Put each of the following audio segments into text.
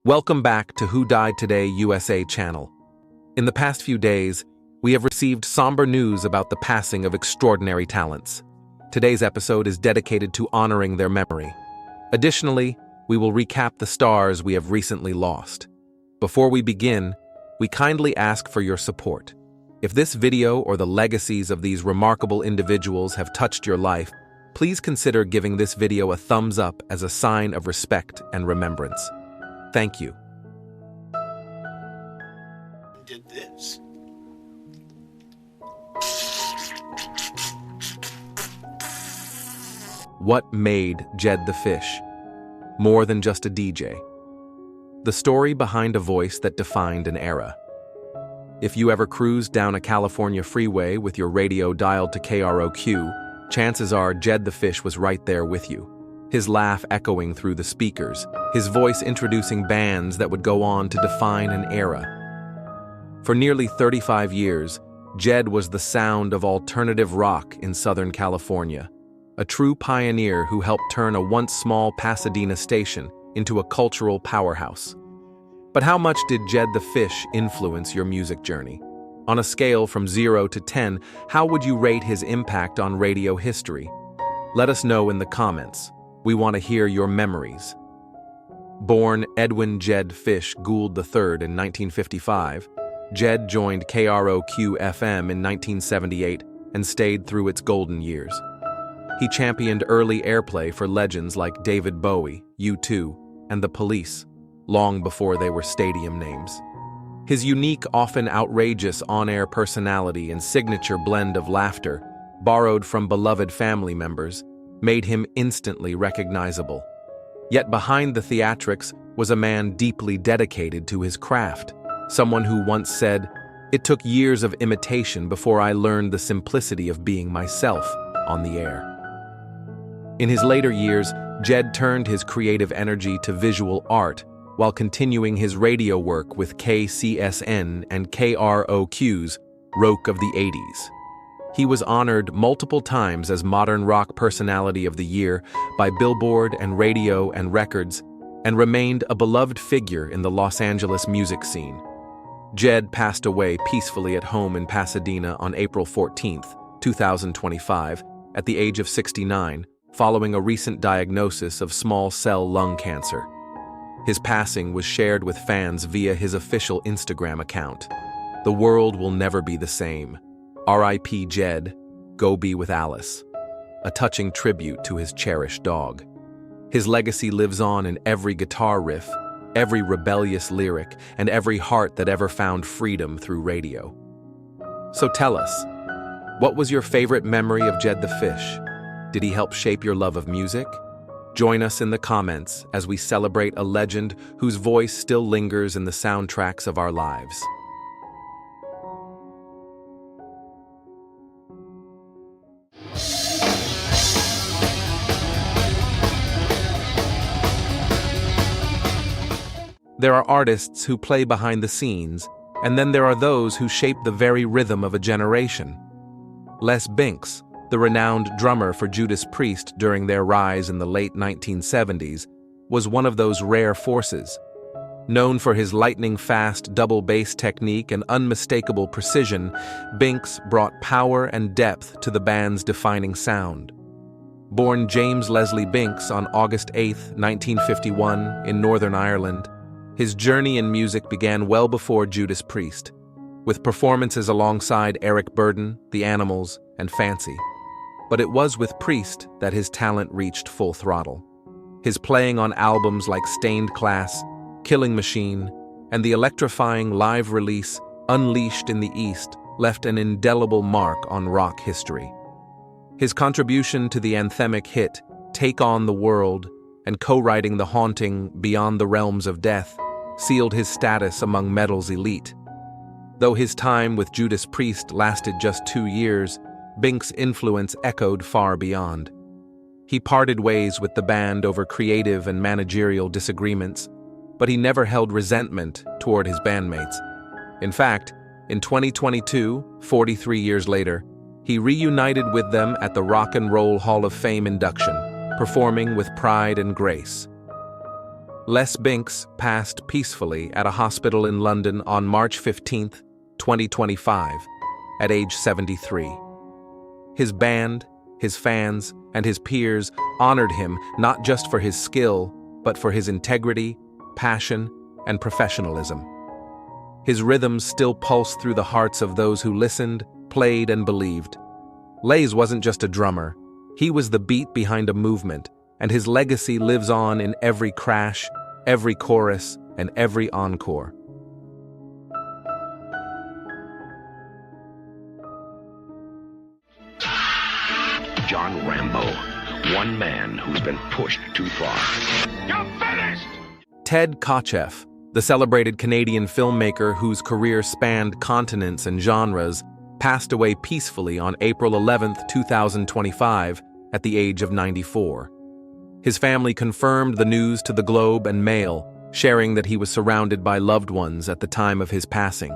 Welcome back to Who Died Today USA channel. In the past few days, we have received somber news about the passing of extraordinary talents. Today's episode is dedicated to honoring their memory. Additionally, we will recap the stars we have recently lost. Before we begin, we kindly ask for your support. If this video or the legacies of these remarkable individuals have touched your life, please consider giving this video a thumbs up as a sign of respect and remembrance. Thank you. Did this. What made Jed the Fish more than just a DJ? The story behind a voice that defined an era. If you ever cruised down a California freeway with your radio dialed to KROQ, chances are Jed the Fish was right there with you. His laugh echoing through the speakers, his voice introducing bands that would go on to define an era. For nearly 35 years, Jed was the sound of alternative rock in Southern California, a true pioneer who helped turn a once small Pasadena station into a cultural powerhouse. But how much did Jed the Fish influence your music journey? On a scale from 0 to 10, how would you rate his impact on radio history? Let us know in the comments. We want to hear your memories. Born Edwin Jed Fish Gould III in 1955, Jed joined KROQ-FM in 1978 and stayed through its golden years. He championed early airplay for legends like David Bowie, U2, and The Police, long before they were stadium names. His unique, often outrageous on-air personality and signature blend of laughter, borrowed from beloved family members, made him instantly recognizable. Yet behind the theatrics was a man deeply dedicated to his craft, someone who once said, "It took years of imitation before I learned the simplicity of being myself on the air." In his later years, Jed turned his creative energy to visual art while continuing his radio work with KCSN and KROQ's Rock of the 80s. He was honored multiple times as Modern Rock Personality of the Year by Billboard and Radio and Records, and remained a beloved figure in the Los Angeles music scene. Jed passed away peacefully at home in Pasadena on April 14, 2025, at the age of 69, following a recent diagnosis of small cell lung cancer. His passing was shared with fans via his official Instagram account. "The world will never be the same. R.I.P. Jed, go be with Alice," a touching tribute to his cherished dog. His legacy lives on in every guitar riff, every rebellious lyric, and every heart that ever found freedom through radio. So tell us, what was your favorite memory of Jed the Fish? Did he help shape your love of music? Join us in the comments as we celebrate a legend whose voice still lingers in the soundtracks of our lives. There are artists who play behind the scenes, and then there are those who shape the very rhythm of a generation. Les Binks, the renowned drummer for Judas Priest during their rise in the late 1970s, was one of those rare forces. Known for his lightning-fast double bass technique and unmistakable precision, Binks brought power and depth to the band's defining sound. Born James Leslie Binks on August 8, 1951, in Northern Ireland, his journey in music began well before Judas Priest, with performances alongside Eric Burdon, The Animals, and Fancy. But it was with Priest that his talent reached full throttle. His playing on albums like Stained Class, Killing Machine, and the electrifying live release Unleashed in the East left an indelible mark on rock history. His contribution to the anthemic hit Take on the World and co-writing the haunting Beyond the Realms of Death sealed his status among metal's elite. Though his time with Judas Priest lasted just 2 years, Binks' influence echoed far beyond. He parted ways with the band over creative and managerial disagreements, but he never held resentment toward his bandmates. In fact, in 2022, 43 years later, he reunited with them at the Rock and Roll Hall of Fame induction, performing with pride and grace. Les Binks passed peacefully at a hospital in London on March 15, 2025, at age 73. His band, his fans, and his peers honored him not just for his skill, but for his integrity, passion, and professionalism. His rhythms still pulse through the hearts of those who listened, played, and believed. Les wasn't just a drummer. He was the beat behind a movement, and his legacy lives on in every crash, every chorus, and every encore. John Rambo, one man who's been pushed too far. You're finished! Ted Kotcheff, the celebrated Canadian filmmaker whose career spanned continents and genres, passed away peacefully on April 11, 2025, at the age of 94. His family confirmed the news to the Globe and Mail, sharing that he was surrounded by loved ones at the time of his passing.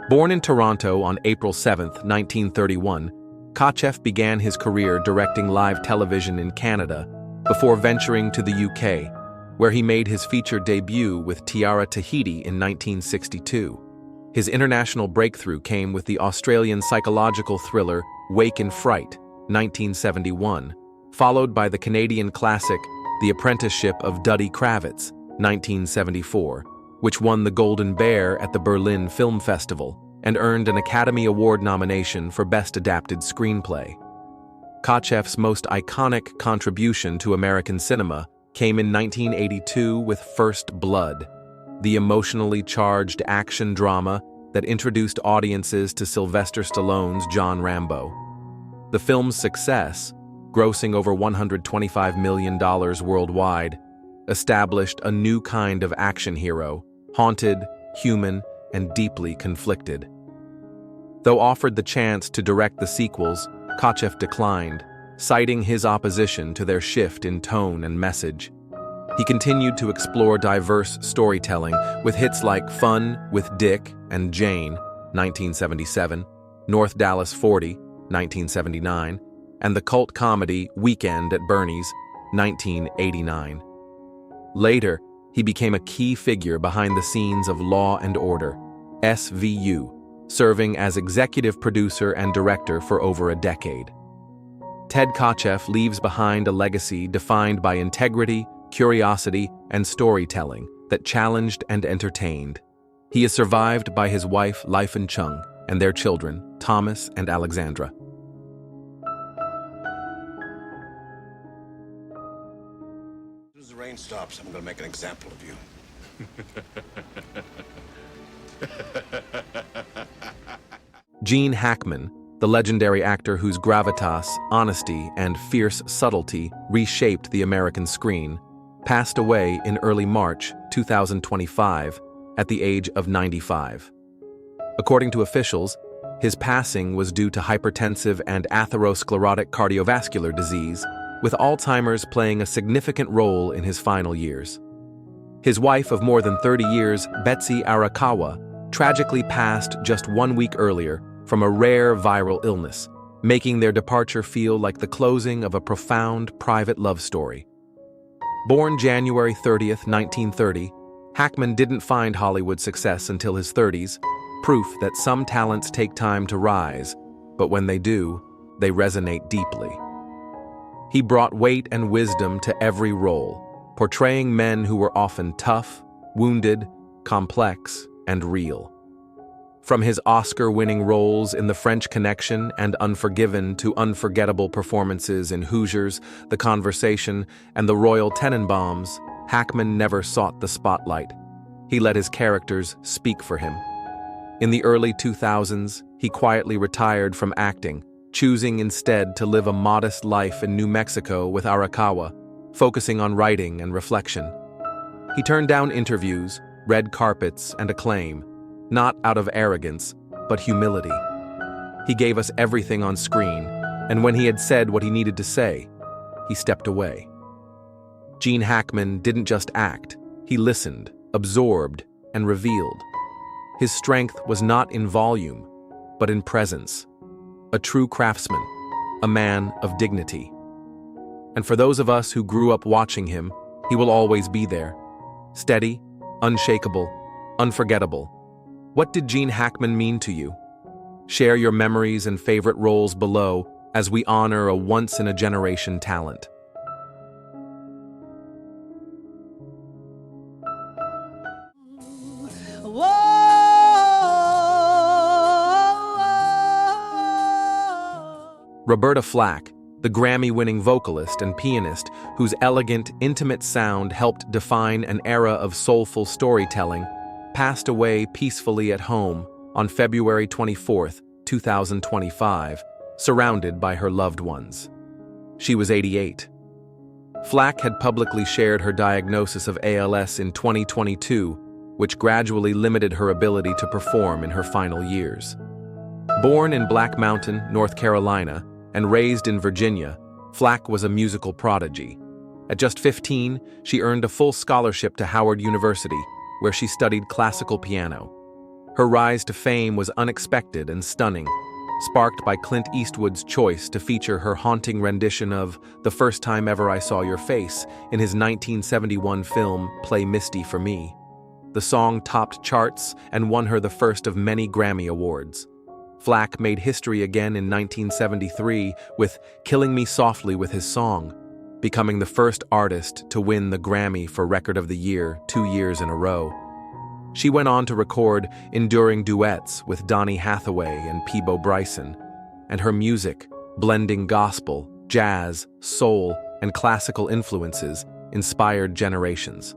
Born in Toronto on April 7, 1931, Kotcheff began his career directing live television in Canada before venturing to the UK, where he made his feature debut with Tiara Tahiti in 1962. His international breakthrough came with the Australian psychological thriller Wake in Fright, 1971, followed by the Canadian classic The Apprenticeship of Duddy Kravitz, 1974, which won the Golden Bear at the Berlin Film Festival and earned an Academy Award nomination for Best Adapted Screenplay. Kotcheff's most iconic contribution to American cinema came in 1982 with First Blood, the emotionally charged action drama that introduced audiences to Sylvester Stallone's John Rambo. The film's success, grossing over $125 million worldwide, established a new kind of action hero, haunted, human, and deeply conflicted. Though offered the chance to direct the sequels, Kotcheff declined, citing his opposition to their shift in tone and message. He continued to explore diverse storytelling with hits like Fun with Dick and Jane, 1977, North Dallas 40, 1979, and the cult comedy Weekend at Bernie's, 1989. Later, he became a key figure behind the scenes of Law and Order, SVU, serving as executive producer and director for over a decade. Ted Kotcheff leaves behind a legacy defined by integrity, curiosity, and storytelling that challenged and entertained. He is survived by his wife, Lifen Chung, and their children, Thomas and Alexandra. As soon as the rain stops, I'm going to make an example of you. Gene Hackman, the legendary actor whose gravitas, honesty, and fierce subtlety reshaped the American screen, passed away in early March 2025 at the age of 95. According to officials, his passing was due to hypertensive and atherosclerotic cardiovascular disease, with Alzheimer's playing a significant role in his final years. His wife of more than 30 years, Betsy Arakawa, tragically passed just 1 week earlier from a rare viral illness, making their departure feel like the closing of a profound private love story. Born January 30th, 1930, Hackman didn't find Hollywood success until his 30s, proof that some talents take time to rise, but when they do, they resonate deeply. He brought weight and wisdom to every role, portraying men who were often tough, wounded, complex, and real. From his Oscar-winning roles in The French Connection and Unforgiven to unforgettable performances in Hoosiers, The Conversation, and The Royal Tenenbaums, Hackman never sought the spotlight. He let his characters speak for him. In the early 2000s, he quietly retired from acting, choosing instead to live a modest life in New Mexico with Arakawa, focusing on writing and reflection. He turned down interviews, red carpets, and acclaim, not out of arrogance, but humility. He gave us everything on screen, and when he had said what he needed to say, he stepped away. Gene Hackman didn't just act, he listened, absorbed, and revealed. His strength was not in volume, but in presence. A true craftsman, a man of dignity. And for those of us who grew up watching him, He will always be there. Steady, unshakable, unforgettable. What did Gene Hackman mean to you? Share your memories and favorite roles below as we honor a once-in-a-generation talent. Roberta Flack, the Grammy-winning vocalist and pianist whose elegant, intimate sound helped define an era of soulful storytelling, passed away peacefully at home on February 24, 2025, surrounded by her loved ones. She was 88. Flack had publicly shared her diagnosis of ALS in 2022, which gradually limited her ability to perform in her final years. Born in Black Mountain, North Carolina, and raised in Virginia, Flack was a musical prodigy. At just 15, she earned a full scholarship to Howard University, where she studied classical piano. Her rise to fame was unexpected and stunning, sparked by Clint Eastwood's choice to feature her haunting rendition of The First Time Ever I Saw Your Face in his 1971 film Play Misty for Me. The song topped charts and won her the first of many Grammy Awards. Flack made history again in 1973 with Killing Me Softly with his song, becoming the first artist to win the Grammy for Record of the Year 2 years in a row. She went on to record enduring duets with Donny Hathaway and Peabo Bryson, and her music, blending gospel, jazz, soul, and classical influences, inspired generations.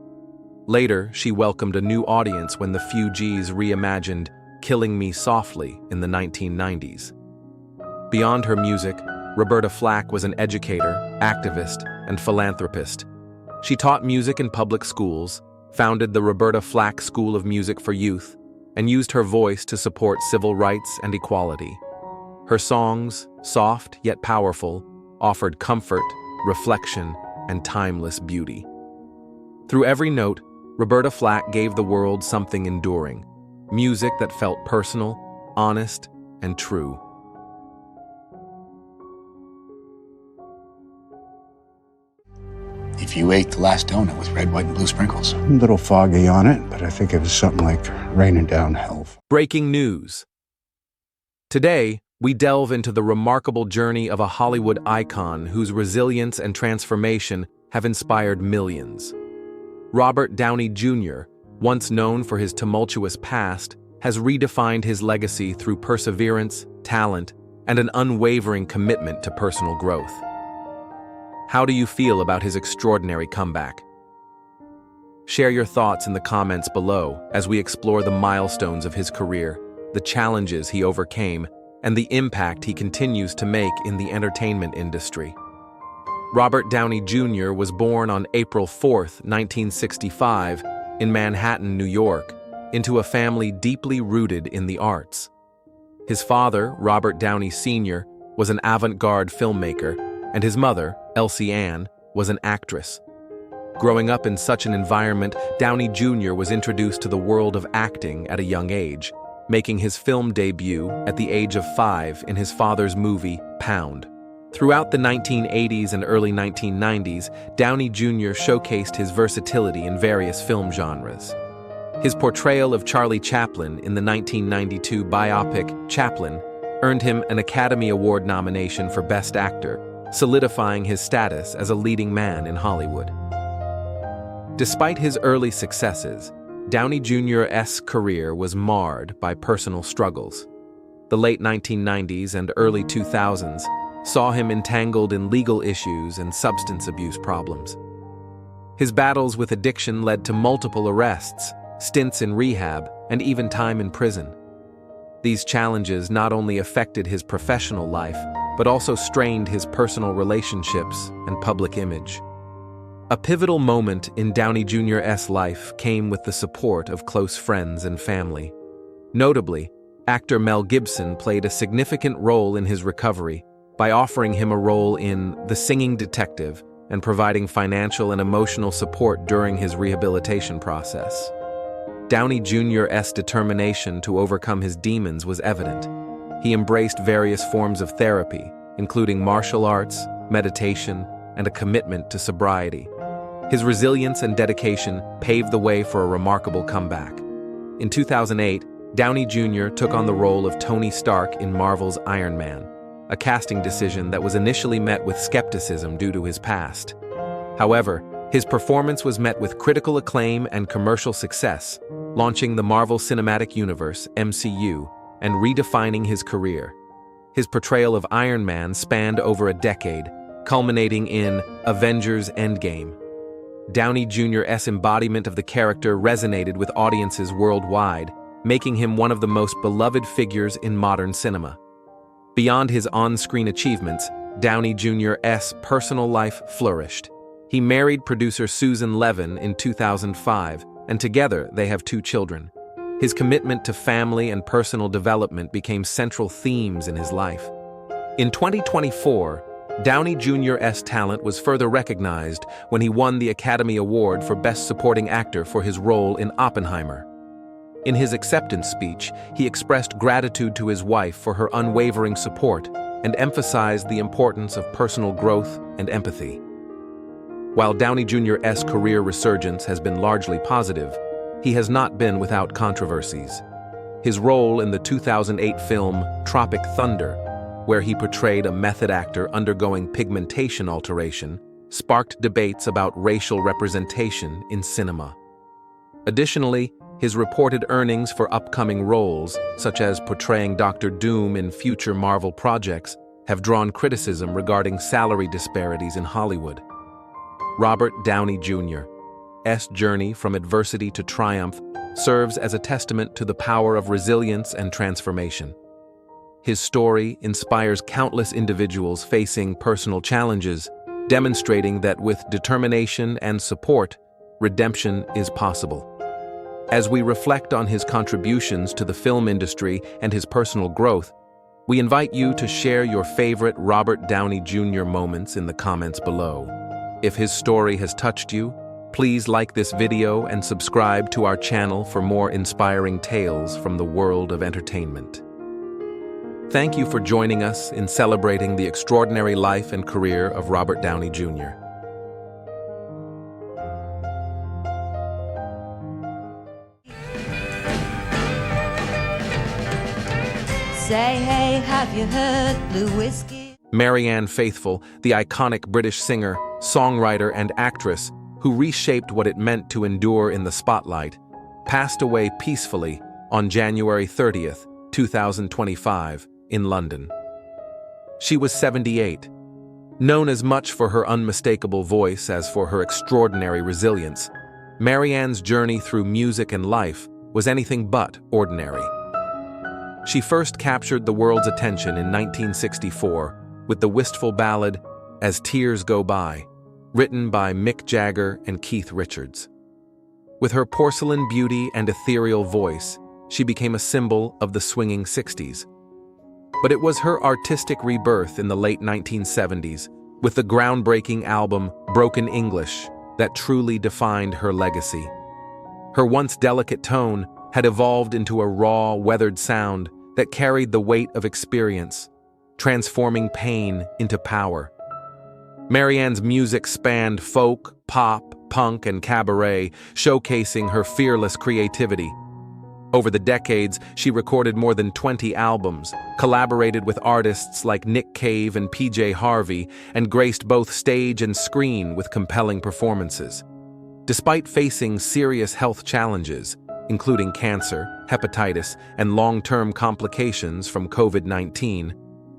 Later, she welcomed a new audience when the Fugees reimagined Killing Me Softly in the 1990s. Beyond her music, Roberta Flack was an educator, activist, and philanthropist. She taught music in public schools, founded the Roberta Flack School of Music for Youth, and used her voice to support civil rights and equality. Her songs, soft yet powerful, offered comfort, reflection, and timeless beauty. Through every note, Roberta Flack gave the world something enduring, music that felt personal, honest, and true. If you ate the last donut with red, white, and blue sprinkles. A little foggy on it, but I think it was something like raining down hell. Breaking news. Today, we delve into the remarkable journey of a Hollywood icon whose resilience and transformation have inspired millions. Robert Downey Jr., once known for his tumultuous past, has redefined his legacy through perseverance, talent, and an unwavering commitment to personal growth. How do you feel about his extraordinary comeback? Share your thoughts in the comments below as we explore the milestones of his career, the challenges he overcame, and the impact he continues to make in the entertainment industry. Robert Downey Jr. was born on April 4, 1965, in Manhattan, New York, into a family deeply rooted in the arts. His father, Robert Downey Sr., was an avant-garde filmmaker, and his mother, Elsie Ann, was an actress. Growing up in such an environment, Downey Jr. was introduced to the world of acting at a young age, making his film debut at the age of 5 in his father's movie, Pound. Throughout the 1980s and early 1990s, Downey Jr. showcased his versatility in various film genres. His portrayal of Charlie Chaplin in the 1992 biopic Chaplin earned him an Academy Award nomination for Best Actor, solidifying his status as a leading man in Hollywood. Despite his early successes, Downey Jr.'s career was marred by personal struggles. The late 1990s and early 2000s saw him entangled in legal issues and substance abuse problems. His battles with addiction led to multiple arrests, stints in rehab, and even time in prison. These challenges not only affected his professional life, but also strained his personal relationships and public image. A pivotal moment in Downey Jr.'s life came with the support of close friends and family. Notably, actor Mel Gibson played a significant role in his recovery by offering him a role in The Singing Detective and providing financial and emotional support during his rehabilitation process. Downey Jr.'s determination to overcome his demons was evident. He embraced various forms of therapy, including martial arts, meditation, and a commitment to sobriety. His resilience and dedication paved the way for a remarkable comeback. In 2008, Downey Jr. took on the role of Tony Stark in Marvel's Iron Man, a casting decision that was initially met with skepticism due to his past. However, his performance was met with critical acclaim and commercial success, launching the Marvel Cinematic Universe, MCU, and redefining his career. His portrayal of Iron Man spanned over a decade, culminating in Avengers Endgame. Downey Jr.'s embodiment of the character resonated with audiences worldwide, making him one of the most beloved figures in modern cinema. Beyond his on-screen achievements, Downey Jr.'s personal life flourished. He married producer Susan Levin in 2005, and together they have 2 children. His commitment to family and personal development became central themes in his life. In 2024, Downey Jr.'s talent was further recognized when he won the Academy Award for Best Supporting Actor for his role in Oppenheimer. In his acceptance speech, he expressed gratitude to his wife for her unwavering support and emphasized the importance of personal growth and empathy. While Downey Jr.'s career resurgence has been largely positive, he has not been without controversies. His role in the 2008 film Tropic Thunder, where he portrayed a method actor undergoing pigmentation alteration, sparked debates about racial representation in cinema. Additionally, his reported earnings for upcoming roles, such as portraying Dr. Doom in future Marvel projects, have drawn criticism regarding salary disparities in Hollywood. Robert Downey Jr.'s journey from adversity to triumph serves as a testament to the power of resilience and transformation. His story inspires countless individuals facing personal challenges, demonstrating that with determination and support, redemption is possible. As we reflect on his contributions to the film industry and his personal growth, we invite you to share your favorite Robert Downey Jr. moments in the comments below. If his story has touched you, please like this video and subscribe to our channel for more inspiring tales from the world of entertainment. Thank you for joining us in celebrating the extraordinary life and career of Robert Downey Jr. Say, hey, have you heard Blue Whiskey? Marianne Faithfull, the iconic British singer, songwriter, and actress who reshaped what it meant to endure in the spotlight, passed away peacefully on January 30th, 2025, in London. She was 78. Known as much for her unmistakable voice as for her extraordinary resilience, Marianne's journey through music and life was anything but ordinary. She first captured the world's attention in 1964 with the wistful ballad As Tears Go By, written by Mick Jagger and Keith Richards. With her porcelain beauty and ethereal voice, she became a symbol of the swinging 60s. But it was her artistic rebirth in the late 1970s, with the groundbreaking album Broken English, that truly defined her legacy. Her once delicate tone had evolved into a raw, weathered sound that carried the weight of experience, transforming pain into power. Marianne's music spanned folk, pop, punk, and cabaret, showcasing her fearless creativity. Over the decades, she recorded more than 20 albums, collaborated with artists like Nick Cave and PJ Harvey, and graced both stage and screen with compelling performances. Despite facing serious health challenges, including cancer, hepatitis, and long-term complications from COVID-19,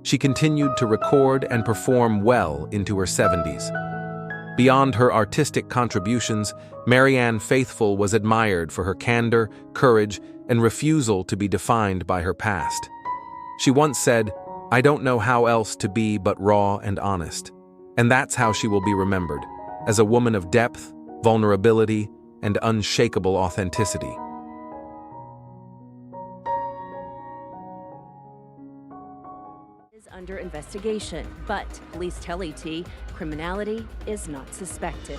she continued to record and perform well into her 70s. Beyond her artistic contributions, Marianne Faithfull was admired for her candor, courage, and refusal to be defined by her past. She once said, "I don't know how else to be but raw and honest." And that's how she will be remembered, as a woman of depth, vulnerability, and unshakable authenticity. Is under investigation, but police tell ET criminality is not suspected.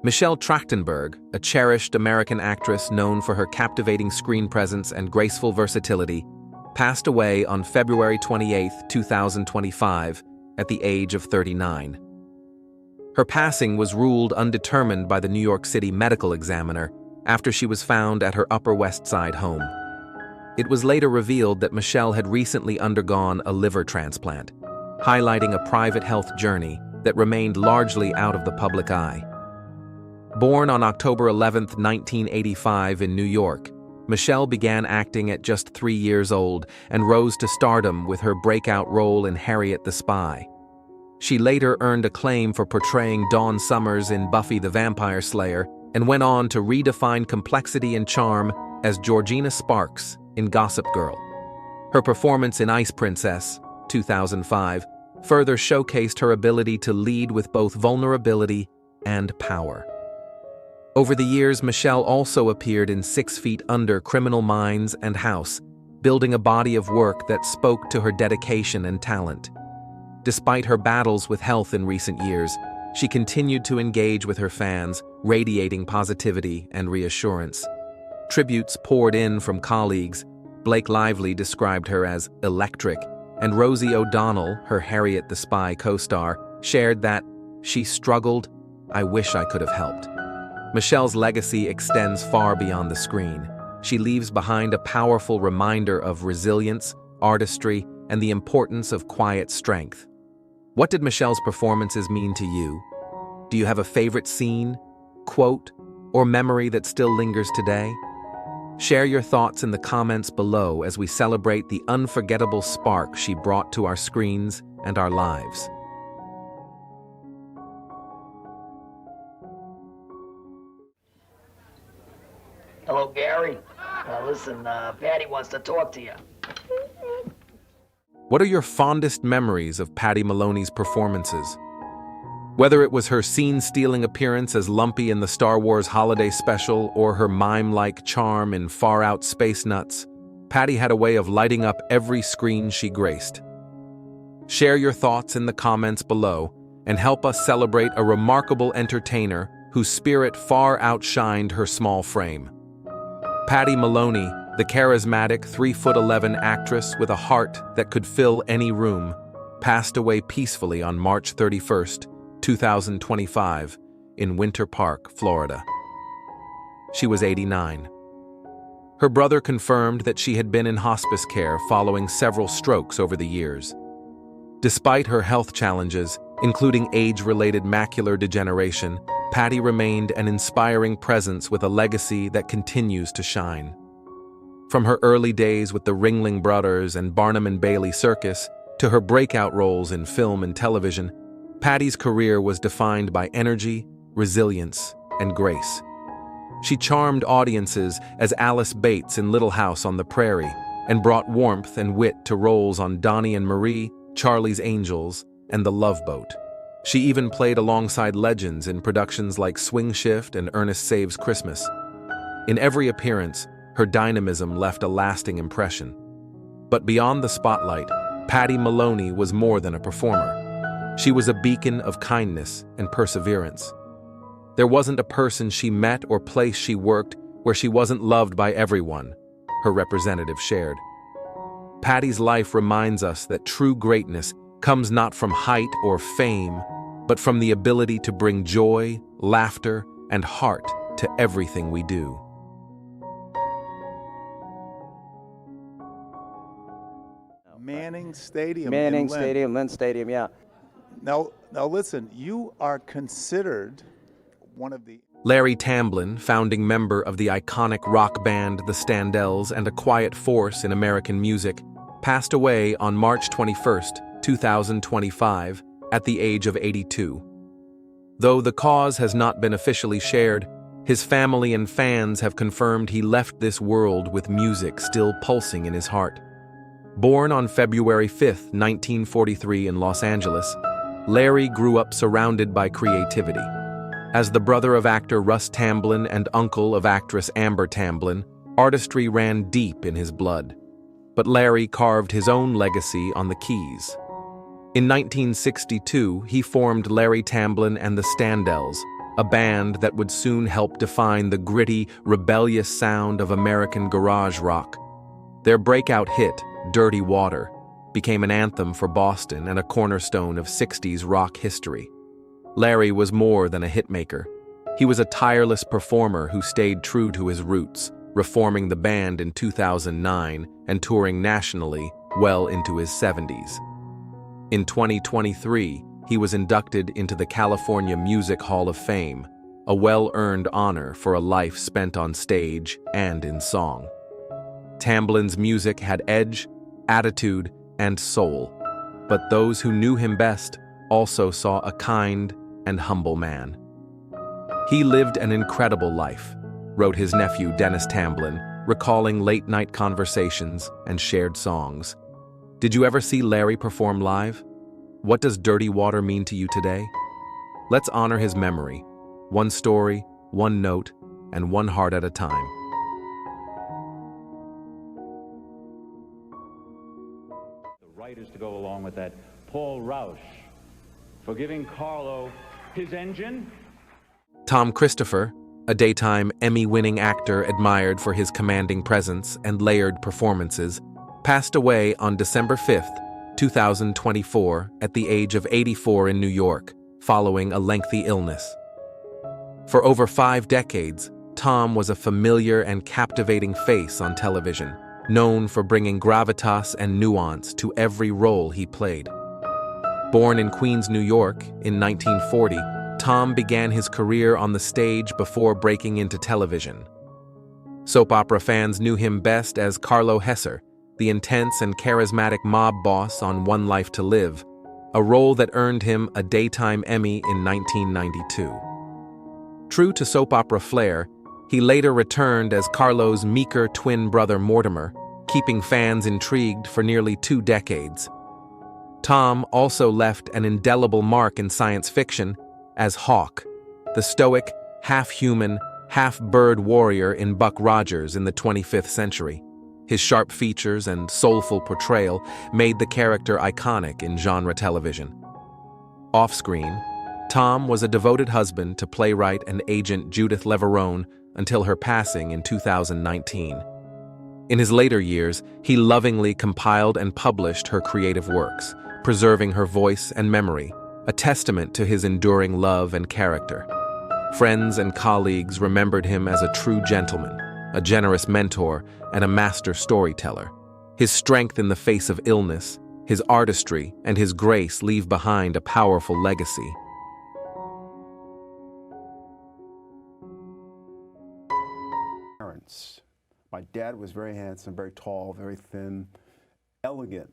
Michelle Trachtenberg, a cherished American actress known for her captivating screen presence and graceful versatility, passed away on February 28, 2025, at the age of 39. Her passing was ruled undetermined by the New York City medical examiner after she was found at her Upper West Side home. It was later revealed that Michelle had recently undergone a liver transplant, highlighting a private health journey that remained largely out of the public eye. Born on October 11, 1985 in New York, Michelle began acting at just 3 years old and rose to stardom with her breakout role in Harriet the Spy. She later earned acclaim for portraying Dawn Summers in Buffy the Vampire Slayer and went on to redefine complexity and charm as Georgina Sparks in Gossip Girl. Her performance in Ice Princess, 2005, further showcased her ability to lead with both vulnerability and power. Over the years, Michelle also appeared in 6 Feet Under, Criminal Minds, and House, building a body of work that spoke to her dedication and talent. Despite her battles with health in recent years, she continued to engage with her fans, radiating positivity and reassurance. Tributes poured in from colleagues. Blake Lively described her as electric, and Rosie O'Donnell, her Harriet the Spy co-star, shared that, "She struggled. I wish I could have helped." Michelle's legacy extends far beyond the screen. She leaves behind a powerful reminder of resilience, artistry, and the importance of quiet strength. What did Michelle's performances mean to you? Do you have a favorite scene, quote, or memory that still lingers today? Share your thoughts in the comments below as we celebrate the unforgettable spark she brought to our screens and our lives. Hello, Gary. Listen, Patty wants to talk to you. What are your fondest memories of Patty Maloney's performances? Whether it was her scene-stealing appearance as Lumpy in the Star Wars Holiday Special or her mime-like charm in Far Out Space Nuts, Patty had a way of lighting up every screen she graced. Share your thoughts in the comments below and help us celebrate a remarkable entertainer whose spirit far outshined her small frame. Patty Maloney, the charismatic 3'11" actress with a heart that could fill any room, passed away peacefully on March 31, 2025, in Winter Park, Florida. She was 89. Her brother confirmed that she had been in hospice care following several strokes over the years. Despite her health challenges, including age-related macular degeneration, Patty remained an inspiring presence with a legacy that continues to shine. From her early days with the Ringling Brothers and Barnum and Bailey Circus to her breakout roles in film and television, Patty's career was defined by energy, resilience, and grace. She charmed audiences as Alice Bates in Little House on the Prairie and brought warmth and wit to roles on Donnie and Marie, Charlie's Angels, and The Love Boat. She even played alongside legends in productions like Swing Shift and Ernest Saves Christmas. In every appearance, her dynamism left a lasting impression. But beyond the spotlight, Patty Maloney was more than a performer. She was a beacon of kindness and perseverance. There wasn't a person she met or place she worked where she wasn't loved by everyone, her representative shared. Patty's life reminds us that true greatness comes not from height or fame, but from the ability to bring joy, laughter, and heart to everything we do. Manning Stadium. Manning Stadium, Lynn Stadium, yeah. Now listen, you are considered one of the... Larry Tamblyn, founding member of the iconic rock band The Standells and a quiet force in American music, passed away on March 21, 2025, at the age of 82. Though the cause has not been officially shared, his family and fans have confirmed he left this world with music still pulsing in his heart. Born on February 5, 1943 in Los Angeles, Larry grew up surrounded by creativity. As the brother of actor Russ Tamblyn and uncle of actress Amber Tamblyn, artistry ran deep in his blood. But Larry carved his own legacy on the keys. In 1962, he formed Larry Tamblyn and the Standells, a band that would soon help define the gritty, rebellious sound of American garage rock. Their breakout hit, Dirty Water, became an anthem for Boston and a cornerstone of 60s rock history. Larry was more than a hitmaker. He was a tireless performer who stayed true to his roots, reforming the band in 2009 and touring nationally well into his 70s. In 2023, he was inducted into the California Music Hall of Fame, a well-earned honor for a life spent on stage and in song. Tamblyn's music had edge, attitude, and soul, but those who knew him best also saw a kind and humble man. He lived an incredible life, wrote his nephew Dennis Tamblyn, recalling late-night conversations and shared songs. Did you ever see Larry perform live? What does Dirty Water mean to you today? Let's honor his memory, one story, one note, and one heart at a time. The writers to go along with that, Paul Rausch, for giving Carlo his engine. Tom Christopher, a daytime Emmy-winning actor admired for his commanding presence and layered performances, passed away on December 5th, 2024, at the age of 84 in New York, following a lengthy illness. For over 5 decades, Tom was a familiar and captivating face on television, known for bringing gravitas and nuance to every role he played. Born in Queens, New York, in 1940, Tom began his career on the stage before breaking into television. Soap opera fans knew him best as Carlo Hesser, the intense and charismatic mob boss on One Life to Live, a role that earned him a Daytime Emmy in 1992. True to soap opera flair, he later returned as Carlo's meeker twin brother Mortimer, keeping fans intrigued for nearly 2 decades. Tom also left an indelible mark in science fiction as Hawk, the stoic, half-human, half-bird warrior in Buck Rogers in the 25th century. His sharp features and soulful portrayal made the character iconic in genre television. Off-screen, Tom was a devoted husband to playwright and agent Judith Leverone until her passing in 2019. In his later years, he lovingly compiled and published her creative works, preserving her voice and memory, a testament to his enduring love and character. Friends and colleagues remembered him as a true gentleman, a generous mentor, and a master storyteller. His strength in the face of illness, his artistry, and his grace leave behind a powerful legacy. My dad was very handsome, very tall, very thin, elegant.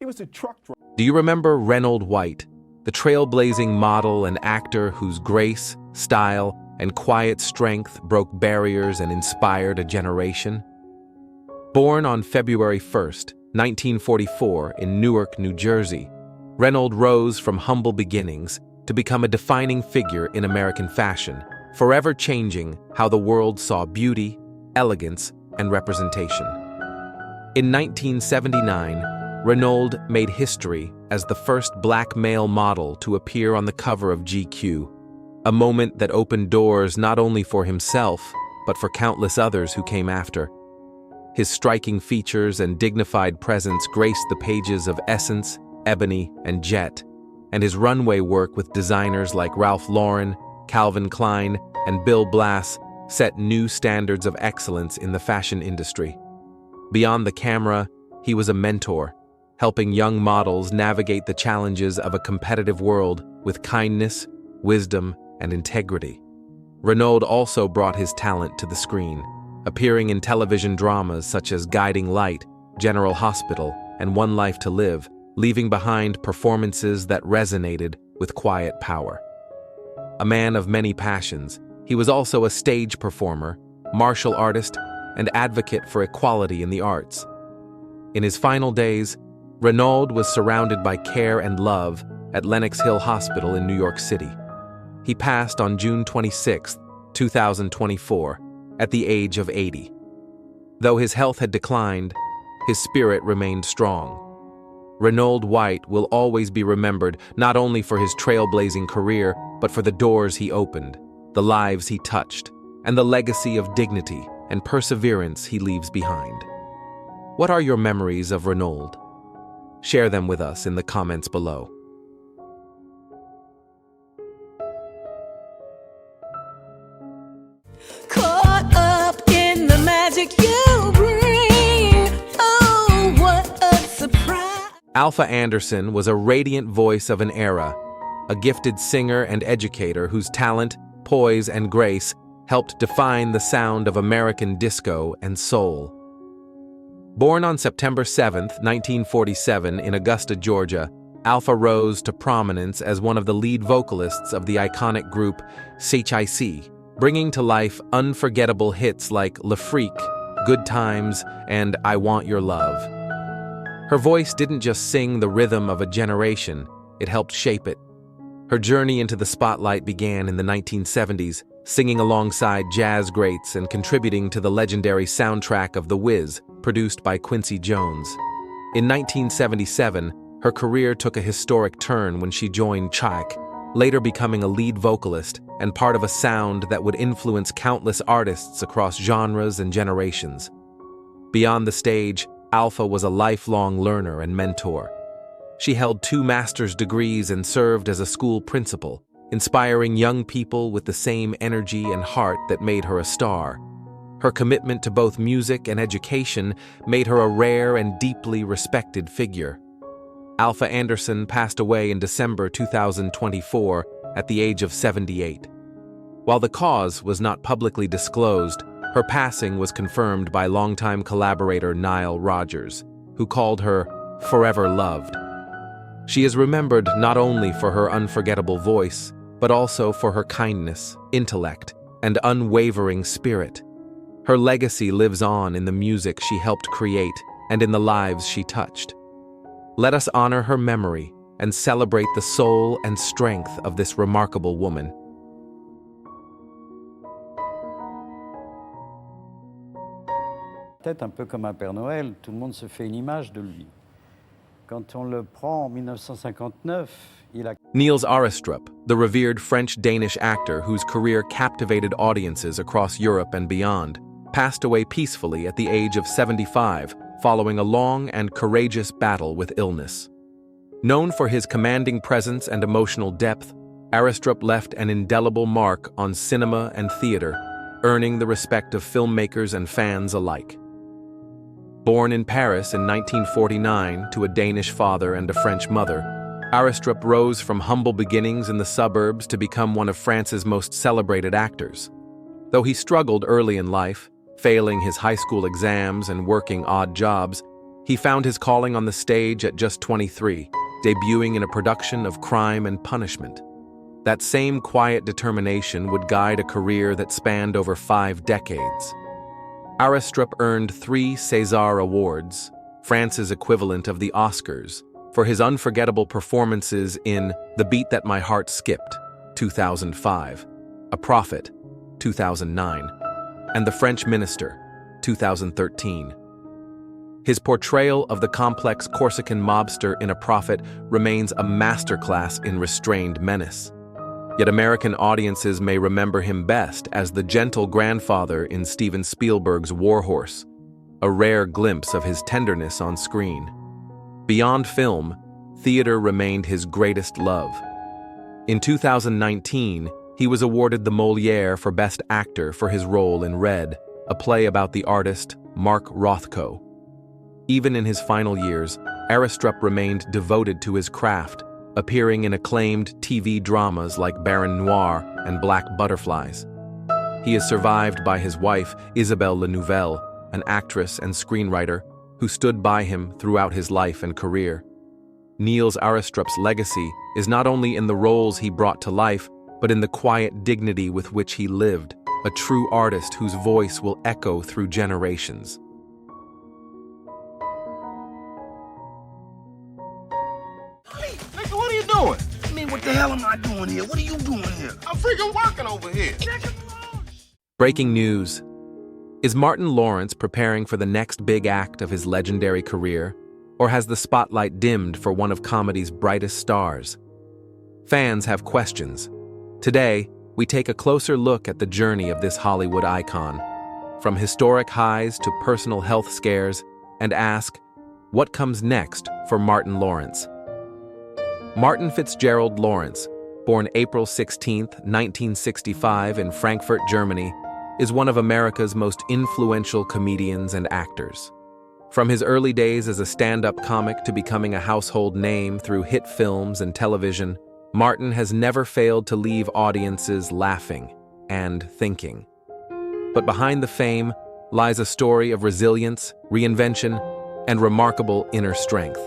He was a truck driver. Do you remember Reynold White, the trailblazing model and actor whose grace, style, and quiet strength broke barriers and inspired a generation? Born on February 1st, 1944 in Newark, New Jersey, Reynold rose from humble beginnings to become a defining figure in American fashion, forever changing how the world saw beauty, elegance, and representation. In 1979, Reynold made history as the first black male model to appear on the cover of GQ, a moment that opened doors not only for himself, but for countless others who came after. His striking features and dignified presence graced the pages of Essence, Ebony, and Jet, and his runway work with designers like Ralph Lauren, Calvin Klein, and Bill Blass set new standards of excellence in the fashion industry. Beyond the camera, he was a mentor, helping young models navigate the challenges of a competitive world with kindness, wisdom, and integrity. Reynold also brought his talent to the screen, appearing in television dramas such as Guiding Light, General Hospital, and One Life to Live, leaving behind performances that resonated with quiet power. A man of many passions, he was also a stage performer, martial artist, and advocate for equality in the arts. In his final days, Reynold was surrounded by care and love at Lenox Hill Hospital in New York City. He passed on June 26, 2024, at the age of 80. Though his health had declined, his spirit remained strong. Reynold White will always be remembered not only for his trailblazing career, but for the doors he opened, the lives he touched, and the legacy of dignity and perseverance he leaves behind. What are your memories of Reynold? Share them with us in the comments below. music you bring. Oh, what a surprise. Alfa Anderson was a radiant voice of an era, a gifted singer and educator whose talent, poise, and grace helped define the sound of American disco and soul. Born on September 7, 1947, in Augusta, Georgia, Alfa rose to prominence as one of the lead vocalists of the iconic group CHIC, bringing to life unforgettable hits like Le Freak, Good Times, and I Want Your Love. Her voice didn't just sing the rhythm of a generation, it helped shape it. Her journey into the spotlight began in the 1970s, singing alongside jazz greats and contributing to the legendary soundtrack of The Wiz, produced by Quincy Jones. In 1977, her career took a historic turn when she joined CHIC, later becoming a lead vocalist and part of a sound that would influence countless artists across genres and generations. Beyond the stage, Alfa was a lifelong learner and mentor. She held 2 master's degrees and served as a school principal, inspiring young people with the same energy and heart that made her a star. Her commitment to both music and education made her a rare and deeply respected figure. Alfa Anderson passed away in December 2024 at the age of 78. While the cause was not publicly disclosed, her passing was confirmed by longtime collaborator Nile Rodgers, who called her forever loved. She is remembered not only for her unforgettable voice, but also for her kindness, intellect, and unwavering spirit. Her legacy lives on in the music she helped create and in the lives she touched. Let us honor her memory and celebrate the soul and strength of this remarkable woman. Peut-être un peu comme un Père Noël, tout le monde se fait une image de lui. Quand on le prend en 1959, il a... Niels Arestrup, the revered French-Danish actor whose career captivated audiences across Europe and beyond, passed away peacefully at the age of 75, following a long and courageous battle with illness. Known for his commanding presence and emotional depth, Arestrup left an indelible mark on cinema and theater, earning the respect of filmmakers and fans alike. Born in Paris in 1949 to a Danish father and a French mother, Arestrup rose from humble beginnings in the suburbs to become one of France's most celebrated actors. Though he struggled early in life, failing his high school exams and working odd jobs, he found his calling on the stage at just 23, debuting in a production of Crime and Punishment. That same quiet determination would guide a career that spanned over 5 decades. Arestrup earned 3 César Awards, France's equivalent of the Oscars, for his unforgettable performances in The Beat That My Heart Skipped, 2005, A Prophet, 2009, and The French Minister, 2013. His portrayal of the complex Corsican mobster in A Prophet remains a masterclass in restrained menace. Yet American audiences may remember him best as the gentle grandfather in Steven Spielberg's War Horse, a rare glimpse of his tenderness on screen. Beyond film, theater remained his greatest love. In 2019, he was awarded the Molière for Best Actor for his role in Red, a play about the artist Mark Rothko. Even in his final years, Arestrup remained devoted to his craft, appearing in acclaimed TV dramas like Baron Noir and Black Butterflies. He is survived by his wife, Isabelle Lenouvelle, an actress and screenwriter who stood by him throughout his life and career. Niels Arestrup's legacy is not only in the roles he brought to life, but in the quiet dignity with which he lived, a true artist whose voice will echo through generations. What are you doing? I mean, what the hell am I doing here? What are you doing here? I'm freaking working over here. Breaking news. Is Martin Lawrence preparing for the next big act of his legendary career, or has the spotlight dimmed for one of comedy's brightest stars? Fans have questions. Today, we take a closer look at the journey of this Hollywood icon, from historic highs to personal health scares, and ask, what comes next for Martin Lawrence? Martin Fitzgerald Lawrence, born April 16, 1965 in Frankfurt, Germany, is one of America's most influential comedians and actors. From his early days as a stand-up comic to becoming a household name through hit films and television, Martin has never failed to leave audiences laughing and thinking. But behind the fame lies a story of resilience, reinvention, and remarkable inner strength.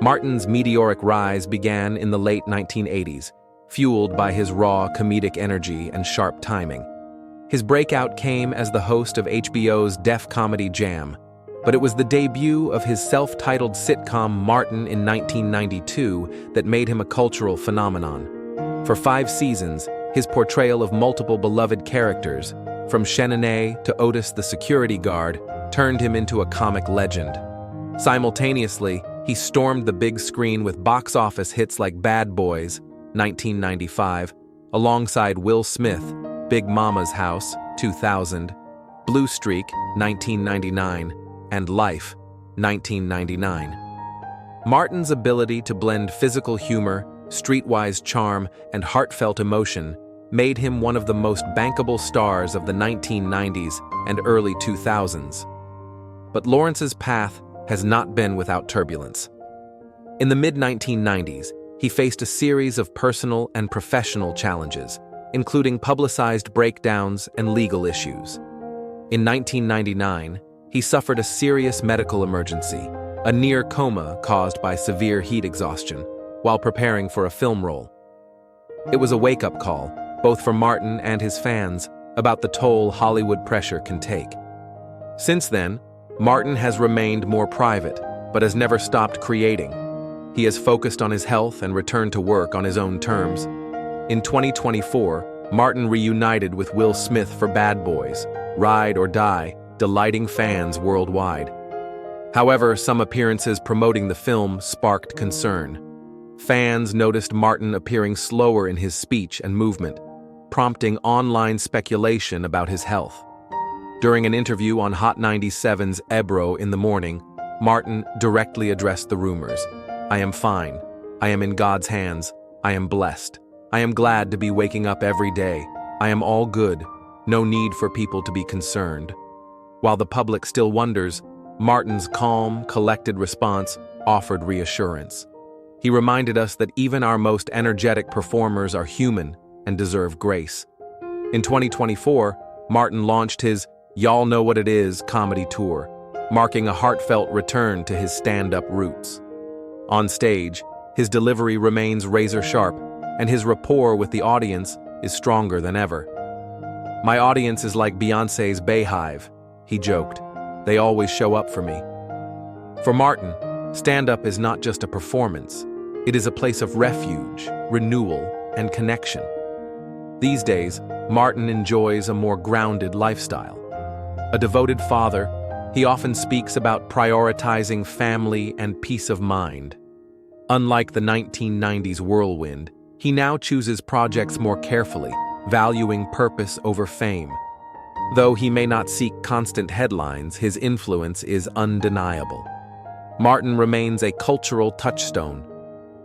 Martin's meteoric rise began in the late 1980s, fueled by his raw comedic energy and sharp timing. His breakout came as the host of HBO's Def Comedy Jam, but it was the debut of his self-titled sitcom Martin in 1992 that made him a cultural phenomenon. For 5 seasons, his portrayal of multiple beloved characters, from Shanae to Otis the security guard, turned him into a comic legend. Simultaneously, he stormed the big screen with box office hits like Bad Boys, 1995, alongside Will Smith, Big Mama's House, 2000, Blue Streak, 1999, and Life, 1999. Martin's ability to blend physical humor, streetwise charm, and heartfelt emotion made him one of the most bankable stars of the 1990s and early 2000s. But Lawrence's path has not been without turbulence. In the mid-1990s, he faced a series of personal and professional challenges, including publicized breakdowns and legal issues. In 1999, he suffered a serious medical emergency, a near coma caused by severe heat exhaustion, while preparing for a film role. It was a wake-up call, both for Martin and his fans, about the toll Hollywood pressure can take. Since then, Martin has remained more private, but has never stopped creating. He has focused on his health and returned to work on his own terms. In 2024, Martin reunited with Will Smith for Bad Boys, Ride or Die, delighting fans worldwide. However, some appearances promoting the film sparked concern. Fans noticed Martin appearing slower in his speech and movement, prompting online speculation about his health. During an interview on Hot 97's Ebro in the Morning, Martin directly addressed the rumors. "I am fine. I am in God's hands. I am blessed. I am glad to be waking up every day. I am all good. No need for people to be concerned." While the public still wonders, Martin's calm, collected response offered reassurance. He reminded us that even our most energetic performers are human and deserve grace. In 2024, Martin launched his Y'all Know What It Is comedy tour, marking a heartfelt return to his stand-up roots. On stage, his delivery remains razor-sharp, and his rapport with the audience is stronger than ever. "My audience is like Beyoncé's Bayhive," he joked. "They always show up for me." For Martin, stand-up is not just a performance. It is a place of refuge, renewal, and connection. These days, Martin enjoys a more grounded lifestyle. A devoted father, he often speaks about prioritizing family and peace of mind. Unlike the 1990s whirlwind, he now chooses projects more carefully, valuing purpose over fame. Though he may not seek constant headlines, his influence is undeniable. Martin remains a cultural touchstone.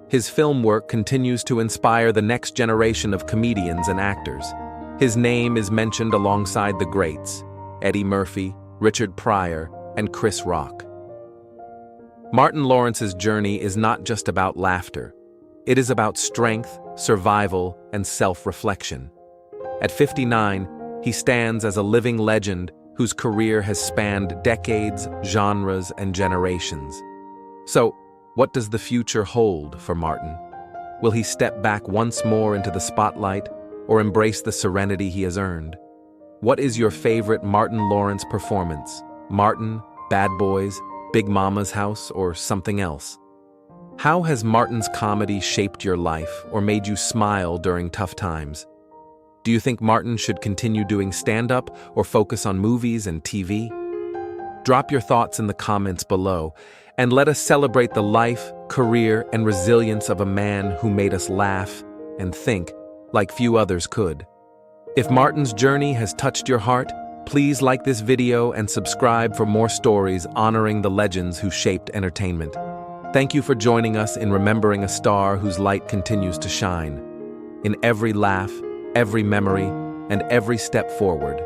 His film work continues to inspire the next generation of comedians and actors. His name is mentioned alongside the greats, Eddie Murphy, Richard Pryor, and Chris Rock. Martin Lawrence's journey is not just about laughter. It is about strength, survival, and self-reflection. At 59, he stands as a living legend whose career has spanned decades, genres, and generations. So, what does the future hold for Martin? Will he step back once more into the spotlight or embrace the serenity he has earned? What is your favorite Martin Lawrence performance? Martin, Bad Boys, Big Mama's House, or something else? How has Martin's comedy shaped your life or made you smile during tough times? Do you think Martin should continue doing stand-up or focus on movies and TV? Drop your thoughts in the comments below, and let us celebrate the life, career, and resilience of a man who made us laugh and think like few others could. If Martin's journey has touched your heart, please like this video and subscribe for more stories honoring the legends who shaped entertainment. Thank you for joining us in remembering a star whose light continues to shine. In every laugh, every memory, and every step forward,